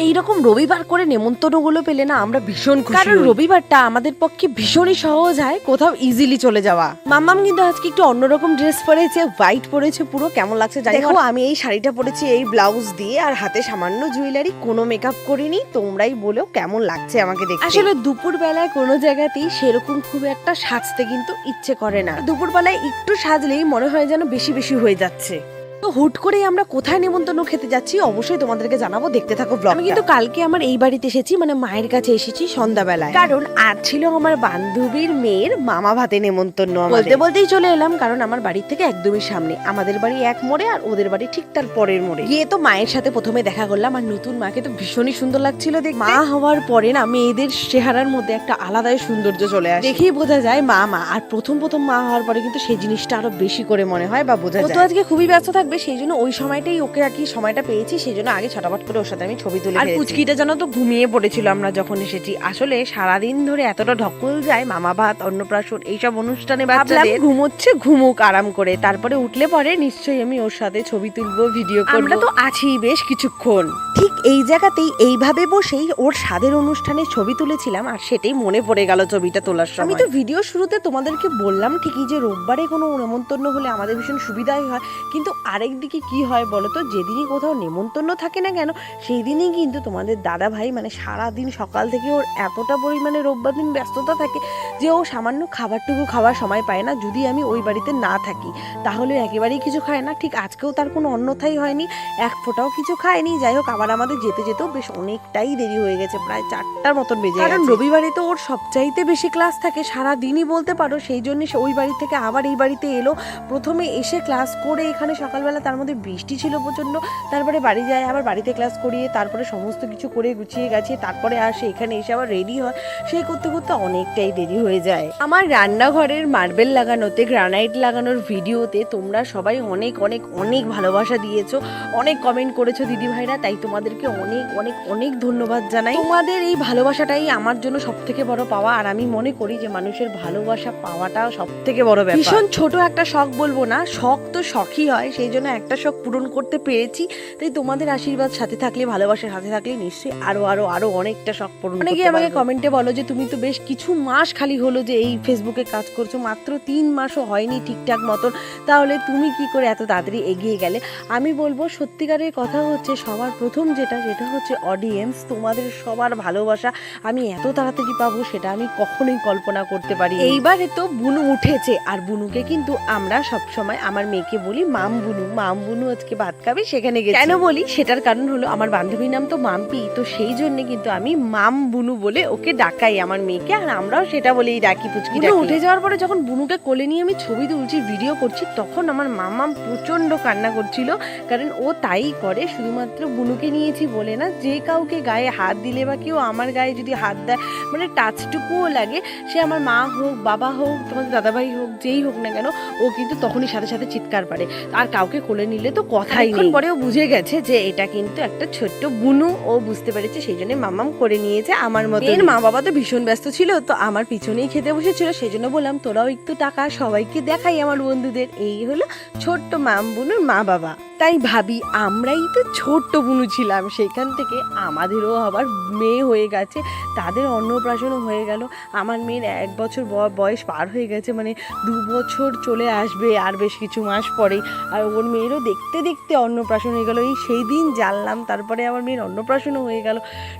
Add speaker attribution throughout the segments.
Speaker 1: এইরকম রবিবার করে নেমন্তন্নগুলো পেলে না আমরা ভীষণ খুশি, কারণ রবিবারটা আমাদের পক্ষে ভীষণই সহজ হয় কোথাও ইজিলি চলে যাওয়া। মাম্মাম কিন্তু আজকে একটু অন্যরকম ড্রেস পরেছে, হোয়াইট পরেছে, পুরো কেমন লাগছে জানি। দেখো আমি এই শাড়িটা পরেছি এই ব্লাউজ দিয়ে, আর হাতে সামান্য জুয়েলারি, কোনো মেকআপ করিনি। তোমরাই বলো কেমন লাগছে আমাকে দেখতে। আসলে দুপুর বেলায় কোনো জায়গাতেই সেরকম খুব একটা সাজতে কিন্তু ইচ্ছে করে না। দুপুর বেলায় একটু সাজলেই মনে হয় যেন বেশি বেশি হয়ে যাচ্ছে। তো হুট করেই আমরা কোথায় নেমন্তন্ন খেতে যাচ্ছি অবশ্যই তোমাদেরকে জানাবো, দেখতে থাকো ব্লগ। আমি কিন্তু কালকে আমার এই বাড়িতে এসেছি, মানে মায়ের কাছে এসেছি সন্ধ্যাবেলায়, কারণ আজ ছিল আমার বান্ধবীর মেয়ের মামা ভাতে নেমন্তন্ন। বলতে বলতেই চলে এলাম, কারণ আমার বাড়ির থেকে একদমই সামনে। আমাদের বাড়ি এক মোড়ে আর ওদের বাড়ি ঠিক তার পরের মোড়ে। গিয়ে তো মায়ের সাথে প্রথমে দেখা করলাম, আর নতুন মাকে তো ভীষণই সুন্দর লাগছিল দেখতে। মা হওয়ার পরে না মেয়েদের চেহারার মধ্যে একটা আলাদাই সৌন্দর্য চলে আসে, দেখেই বোঝা যায় মা মা। আর প্রথম মা হওয়ার পরে কিন্তু সেই জিনিসটা আরো বেশি করে মনে হয় বা বোঝা যায়। তো আজকে খুবই ব্যস্ত থাকবে, সেই জন্য ওই সময়টাই ওকে আর কি সময়টা পেয়েছি, সেই জন্য আগে ছটাপট করে ওর সাথে আমি ছবি তুলে। আর পুচকিটা জানো তো ঘুমিয়ে পড়েছিল আমরা যখন এসেছি। আসলে সারাদিন ধরে এতটা ঢকল যায় মামা ভাত, অন্নপ্রাশন, এইসব অনুষ্ঠানে বাচ্চাদের ঘুমোচ্ছে, ঘুমুক আরাম করে, তারপরে উঠলে পরে নিশ্চয়ই আমি ওর সাথে ছবি তুলবো, ভিডিও করবো। আমরা তো আছি বেশ কিছুক্ষণ। ঠিক এই জায়গাতেই এইভাবে বসেই ওর স্বাদের অনুষ্ঠানে ছবি তুলেছিলাম, আর সেটাই মনে পড়ে গেল ছবিটা তোলার সময়। আমি তো ভিডিও শুরুতে তোমাদেরকে বললাম ঠিকই যে রোববারে কোনো নেমন্তন্ন হলে আমাদের ভীষণ সুবিধাই হয়, কিন্তু আরেক দিকে কি হয় বলো তো, যেদিনই কোথাও নেমন্তন্ন থাকে না কেন সেই দিনই কিন্তু তোমাদের দাদা ভাই মানে সারাদিন সকাল থেকে ওর এতটা পরিমাণে রোববার দিন ব্যস্ততা থাকে যে ও সামান্য খাবারটুকু খাওয়ার সময় পায় না যদি আমি ওই বাড়িতে না থাকি, তাহলে একেবারেই কিছু খায় না। ঠিক আজকেও তার কোনো অন্যথাই হয়নি, এক ফোঁটাও কিছু খায়নি। যাই হোক, আবার আমাদের যেতে যেতেও বেশ অনেকটাই দেরি হয়ে গেছে, প্রায় 4টার মতন বেজে গেছে। কারণ রবিবারে তো ওর সবচাইতে বেশি ক্লাস থাকে সারাদিনই বলতে পারো, সেই জন্য সে ওই বাড়ি থেকে আবার এই বাড়িতে এলো। প্রথমে এসে ক্লাস করে এখানে সকালবেলা, তার মধ্যে বৃষ্টি ছিল প্রচন্ড, তারপরে বাড়ি যায়, আবার বাড়িতে ক্লাস করিয়ে তারপরে সমস্ত কিছু করে গুছিয়ে গেছে, তারপরে আসে এখানে এসে আবার রেডি হয়, সেই করতে করতে অনেকটাই দেরি হয়ে যায়। আমার রান্নাঘরের মার্বেল লাগানোতে, গ্রানাইট লাগানোর ভিডিওতে তোমরা সবাই অনেক অনেক অনেক ভালোবাসা দিয়েছো, অনেক কমেন্ট করেছো দিদি ভাইরা, তাই তোমাদেরকে অনেক অনেক অনেক ধন্যবাদ জানাই। তোমাদের এই ভালোবাসাটাই আমার জন্য সব থেকে বড় পাওয়া, আর আমি মনে করি যে মানুষের ভালোবাসা পাওয়াটা সব থেকে বড় ব্যাপার। ভীষণ ছোট একটা শখ বলবো না, শখ তো শখই হয়, সেই জন্য একটা শখ পূরণ করতে পেরেছি। তাই তোমাদের আশীর্বাদ সাথে থাকলে, ভালোবাসার সাথে থাকলে নিশ্চয়ই আরো আরো আরো অনেকটা শখ পূরণ করতে পারবো। অনেকে আমাকে কমেন্টে বলো যে তুমি তো বেশ কিছু মাস খালি হলো যে এই ফেসবুকে কাজ করছো, মাত্র 3 মাসও হয়নি ঠিকঠাক মতন, তাহলে তুমি কি করে এত তাড়াতাড়ি এগিয়ে গেলে? আমি বলবো সত্যিকারের কথা হচ্ছে সবার প্রথম যেটা হচ্ছে অডিয়েন্স, তোমাদের সবার ভালোবাসা আমি এত তাড়াতাড়ি পাবো সেটা আমি কখনোই কল্পনা করতে পারি। এইবারে তো বুনু উঠেছে, আর বুনুকে কিন্তু আমরা সবসময় আমার মেয়েকে বলি মাম বুনু আজকে ভাত খাবে, সেখানে গেছি। কেন বলি সেটার কারণ হলো আমার বান্ধবীর নাম তো মাম্পি, তো সেই জন্য কিন্তু আমি মাম বুনু বলে ওকে ডাকাই আমার মেয়েকে, আর আমরাও সেটা বলেই ডাকি পুচকি। উঠে যাওয়ার পরে যখন বুনুকে কোলে নিয়ে আমি ছবি তুলছি, ভিডিও করছি, তখন আমার মামাম প্রচন্ড কান্না করছিল, কারণ ও তাই করে, শুধুমাত্র বুনুকে নিয়েছি বলে না, যে কাউকে গায়ে হাত দিলে বা কেউ আমার গায়ে যদি হাত দেয়, মানে টাচটুকুও লাগে, সে আমার মা হোক, বাবা হোক, তোমাদের দাদাভাই হোক, যেই হোক না কেন, ও কিন্তু তখনই সাথে সাথে চিৎকার পারে। আর কাউকে কোলে নিলে তো কথাই নেই। পরেও বুঝে গেছে যে এটা কিন্তু একটা ছোট্ট বুনু, ও বুঝতে পেরেছে, সেই জন্য মামাম করে নিয়েছে আমার মতো। এর মা বাবা তো ভীষণ ব্যস্ত ছিল, তো আমার পিছনেই খেতে বসেছিল, সেই জন্য বললাম তোরাও একটু টাকা সবাইকে দেখাই আমার বন্ধুদের। এই হলো ছোট্ট মাম বুনুর মা বাবা। তাই ভাবি আমরাই তো ছোট্ট বুনু ছিলাম, সেখান থেকে আমাদেরও আবার মেয়ে হয়ে গেছে, তাদের অন্নপ্রাশনও হয়ে গেল। আমার মেয়ের 1 বছর বয়স পার হয়ে গেছে, মানে 2 বছর চলে আসবে আর বেশ কিছু মাস পরেই, আর ওর মেয়েরও দেখতে দেখতে অন্নপ্রাশন হয়ে গেল। এই সেই দিন জানলাম, তারপরে আমার মেয়ের অন্নপ্রাশনও হয়ে গেল।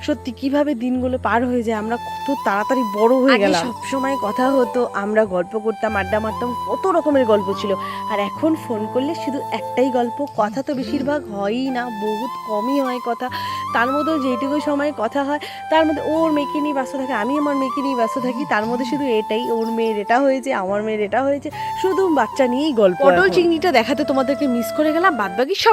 Speaker 1: সত্যি কিভাবে দিনগুলো পার হয়ে যায়, আমরা কত তাড়াতাড়ি বড় হয়ে গেলাম। সবসময় কথা হতো, আমরা গল্প করতাম, আড্ডা মারতাম, কত রকমের গল্প ছিল, আর এখন ফোন করলে শুধু একটাই গল্প। কথা তো বেশিরভাগ হয়ই না, বহুত কমই হয় কথা, তার মধ্যে যেটুকু সময় কথা হয় তার মধ্যে ওর মেয়েকে নিয়ে ব্যস্ত থাকে, আমি আমার মেয়েকে নিয়ে ব্যস্ত থাকি, তার মধ্যে শুধু এটাই, ওর মেয়ের এটা হয়েছে, আমার মেয়ের এটা হয়েছে, শুধু বাচ্চা নিয়েই গল্প। পটল চিংড়িটা দেখাতে তোমাদেরকে মিস করে গেলাম, বাদবাকি সব